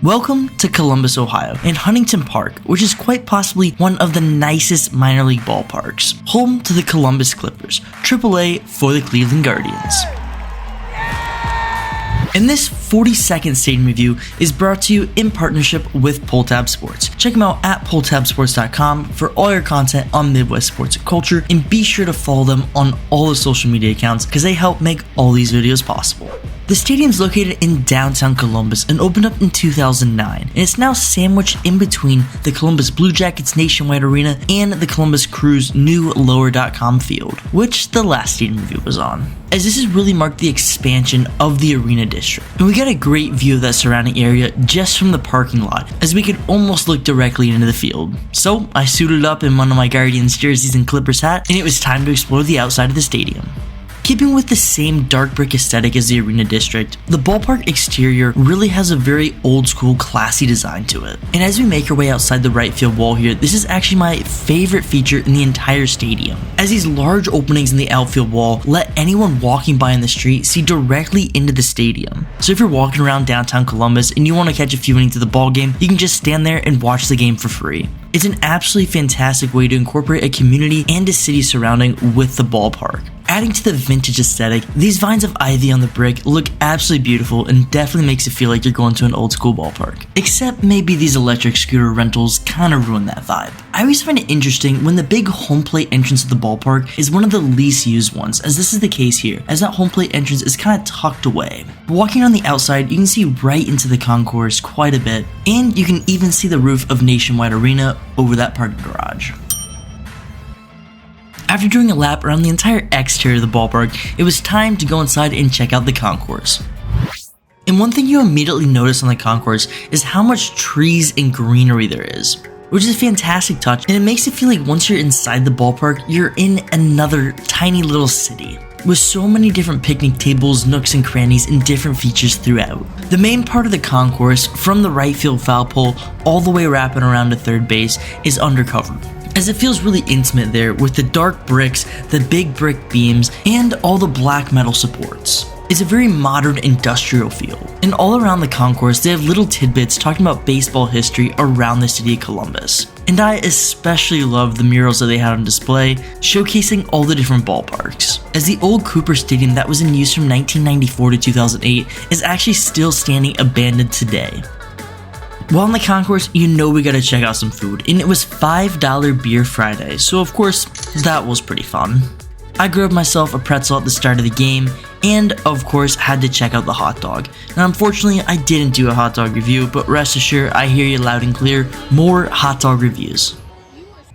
Welcome to Columbus, Ohio, and Huntington Park, which is quite possibly one of the nicest minor league ballparks, home to the Columbus Clippers, AAA for the Cleveland Guardians. And this 40-second stadium review is brought to you in partnership with PullTab Sports. Check them out at pulltabsports.com for all your content on Midwest sports and culture, and be sure to follow them on all the social media accounts because they help make all these videos possible. The stadium is located in downtown Columbus and opened up in 2009, and it's now sandwiched in between the Columbus Blue Jackets Nationwide Arena and the Columbus Crew's new Lower.com field, which the last stadium review was on, as this has really marked the expansion of the arena district. And we got a great view of that surrounding area just from the parking lot, as we could almost look directly into the field. So I suited up in one of my Guardians jerseys and Clippers hat, and it was time to explore the outside of the stadium. Keeping with the same dark brick aesthetic as the arena district, the ballpark exterior really has a very old school classy design to it. And as we make our way outside the right field wall here, this is actually my favorite feature in the entire stadium, as these large openings in the outfield wall let anyone walking by in the street see directly into the stadium. So if you're walking around downtown Columbus and you want to catch a few innings of the ball game, you can just stand there and watch the game for free. It's an absolutely fantastic way to incorporate a community and a city surrounding with the ballpark. Adding to the vintage aesthetic, these vines of ivy on the brick look absolutely beautiful and definitely makes it feel like you're going to an old school ballpark. Except maybe these electric scooter rentals kind of ruin that vibe. I always find it interesting when the big home plate entrance of the ballpark is one of the least used ones, as this is the case here, as that home plate entrance is kind of tucked away. Walking on the outside, you can see right into the concourse quite a bit, and you can even see the roof of Nationwide Arena over that parking garage. After doing a lap around the entire exterior of the ballpark, it was time to go inside and check out the concourse. And one thing you immediately notice on the concourse is how much trees and greenery there is, which is a fantastic touch, and it makes it feel like once you're inside the ballpark, you're in another tiny little city, with so many different picnic tables, nooks and crannies, and different features throughout. The main part of the concourse, from the right field foul pole all the way wrapping around to third base, is undercover, as it feels really intimate there with the dark bricks, the big brick beams, and all the black metal supports. It's a very modern industrial feel, and all around the concourse they have little tidbits talking about baseball history around the city of Columbus. And I especially love the murals that they had on display, showcasing all the different ballparks, as the old Cooper Stadium that was in use from 1994 to 2008 is actually still standing abandoned today. While in the concourse, you know we gotta check out some food, and it was $5 Beer Friday, so of course, that was pretty fun. I grabbed myself a pretzel at the start of the game, and of course had to check out the hot dog. Now unfortunately, I didn't do a hot dog review, but rest assured, I hear you loud and clear, more hot dog reviews.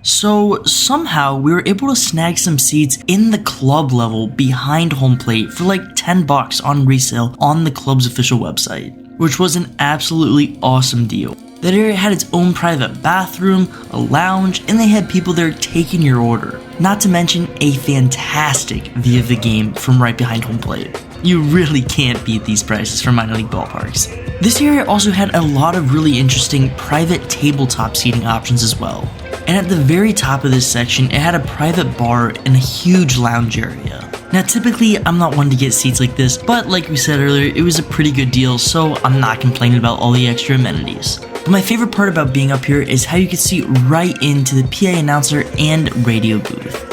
So somehow we were able to snag some seats in the club level behind home plate for like $10 on resale on the club's official website, which was an absolutely awesome deal. That area had its own private bathroom, a lounge, and they had people there taking your order. Not to mention a fantastic view of the game from right behind home plate. You really can't beat these prices for minor league ballparks. This area also had a lot of really interesting private tabletop seating options as well. And at the very top of this section, it had a private bar and a huge lounge area. Now typically, I'm not one to get seats like this, but like we said earlier, it was a pretty good deal, so I'm not complaining about all the extra amenities. But my favorite part about being up here is how you can see right into the PA announcer and radio booth.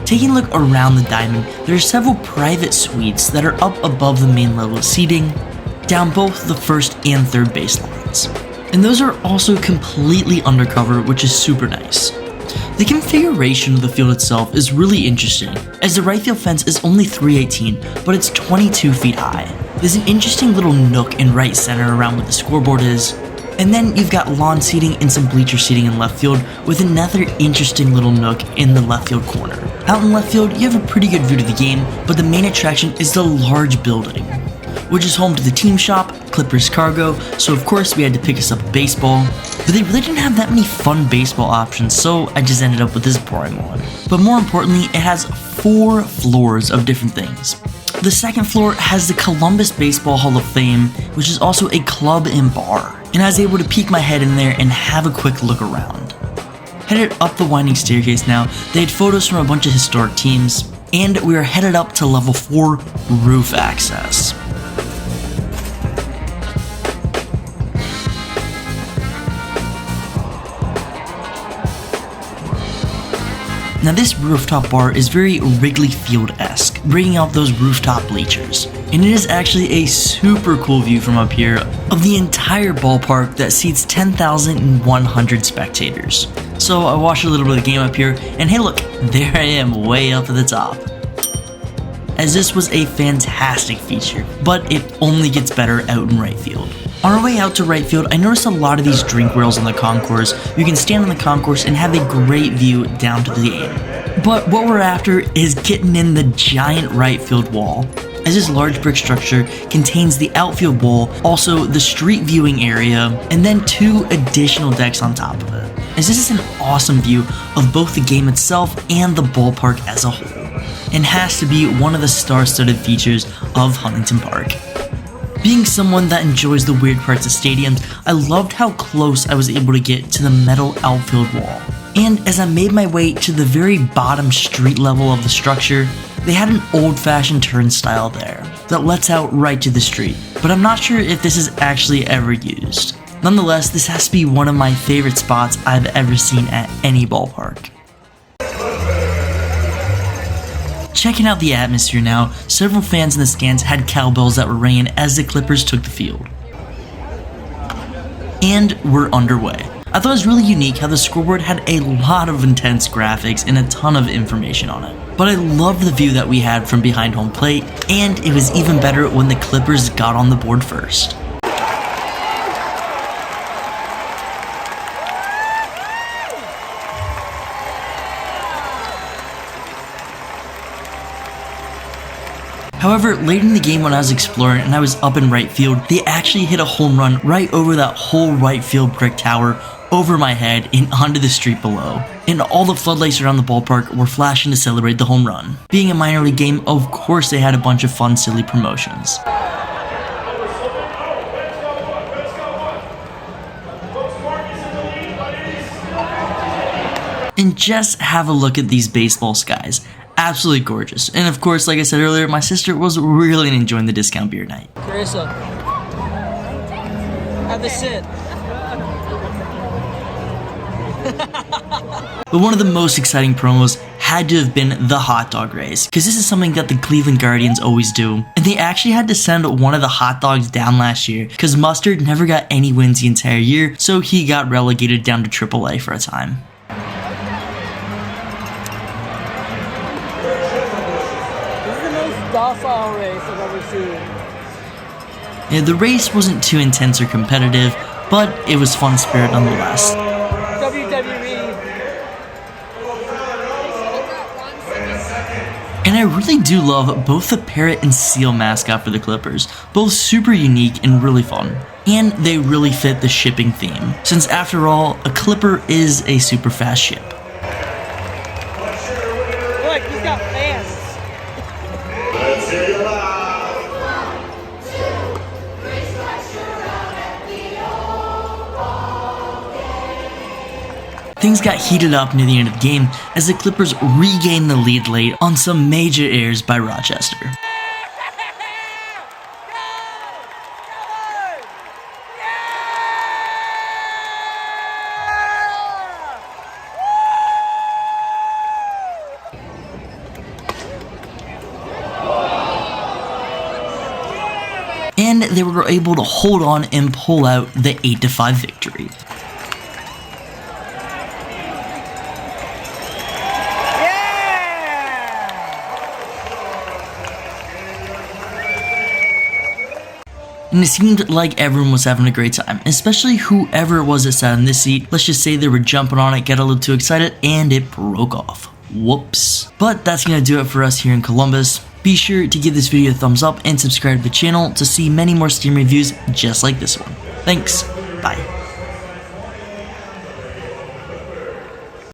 Taking a look around the diamond, there are several private suites that are up above the main level of seating, down both the first and third base lines. And those are also completely undercover, which is super nice. The configuration of the field itself is really interesting, as the right field fence is only 318, but it's 22 feet high. There's an interesting little nook in right center around where the scoreboard is, and then you've got lawn seating and some bleacher seating in left field, with another interesting little nook in the left field corner. Out in left field, you have a pretty good view to the game, but the main attraction is the large building, which is home to the team shop, Clippers Cargo, so of course we had to pick us up a baseball. But they really didn't have that many fun baseball options, so I just ended up with this boring one. But more importantly, it has 4 floors of different things. The second floor has the Columbus Baseball Hall of Fame, which is also a club and bar, and I was able to peek my head in there and have a quick look around. Headed up the winding staircase now, they had photos from a bunch of historic teams, and we are headed up to level 4 roof access. Now this rooftop bar is very Wrigley Field-esque, bringing out those rooftop bleachers. And it is actually a super cool view from up here of the entire ballpark that seats 10,100 spectators. So I watched a little bit of the game up here, and hey look, there I am way up at the top. As this was a fantastic feature, but it only gets better out in right field. On our way out to right field, I noticed a lot of these drink rails on the concourse. You can stand on the concourse and have a great view down to the game. But what we're after is getting in the giant right field wall, as this large brick structure contains the outfield wall, also the street viewing area, and then 2 additional decks on top of it. As this is an awesome view of both the game itself and the ballpark as a whole, and has to be one of the star-studded features of Huntington Park. Being someone that enjoys the weird parts of stadiums, I loved how close I was able to get to the metal outfield wall. And as I made my way to the very bottom street level of the structure, they had an old-fashioned turnstile there that lets out right to the street, but I'm not sure if this is actually ever used. Nonetheless, this has to be one of my favorite spots I've ever seen at any ballpark. Checking out the atmosphere now, several fans in the stands had cowbells that were ringing as the Clippers took the field. And we're underway. I thought it was really unique how the scoreboard had a lot of intense graphics and a ton of information on it. But I loved the view that we had from behind home plate, and it was even better when the Clippers got on the board first. However, later in the game when I was exploring and I was up in right field, they actually hit a home run right over that whole right field brick tower, over my head and onto the street below. And all the floodlights around the ballpark were flashing to celebrate the home run. Being a minor league game, of course they had a bunch of fun, silly promotions. And just have a look at these baseball skies. Absolutely gorgeous. And of course, like I said earlier, my sister was really enjoying the discount beer night. Carissa, have the sit. But one of the most exciting promos had to have been the hot dog race, because this is something that the Cleveland Guardians always do. And they actually had to send one of the hot dogs down last year, because Mustard never got any wins the entire year, so he got relegated down to AAA for a time. Docile race I've ever seen. Yeah, the race wasn't too intense or competitive, but it was fun spirit nonetheless. WWE. And I really do love both the parrot and seal mascot for the Clippers, both super unique and really fun. And they really fit the shipping theme, since after all, a Clipper is a super fast ship. Look, he's got fans. Things got heated up near the end of the game as the Clippers regained the lead late on some major errors by Rochester. And they were able to hold on and pull out the 8-5 victory. And it seemed like everyone was having a great time, especially whoever it was that sat in this seat. Let's just say they were jumping on it, got a little too excited, and it broke off. Whoops. But that's gonna do it for us here in Columbus. Be sure to give this video a thumbs up and subscribe to the channel to see many more Steam reviews just like this one. Thanks. Bye.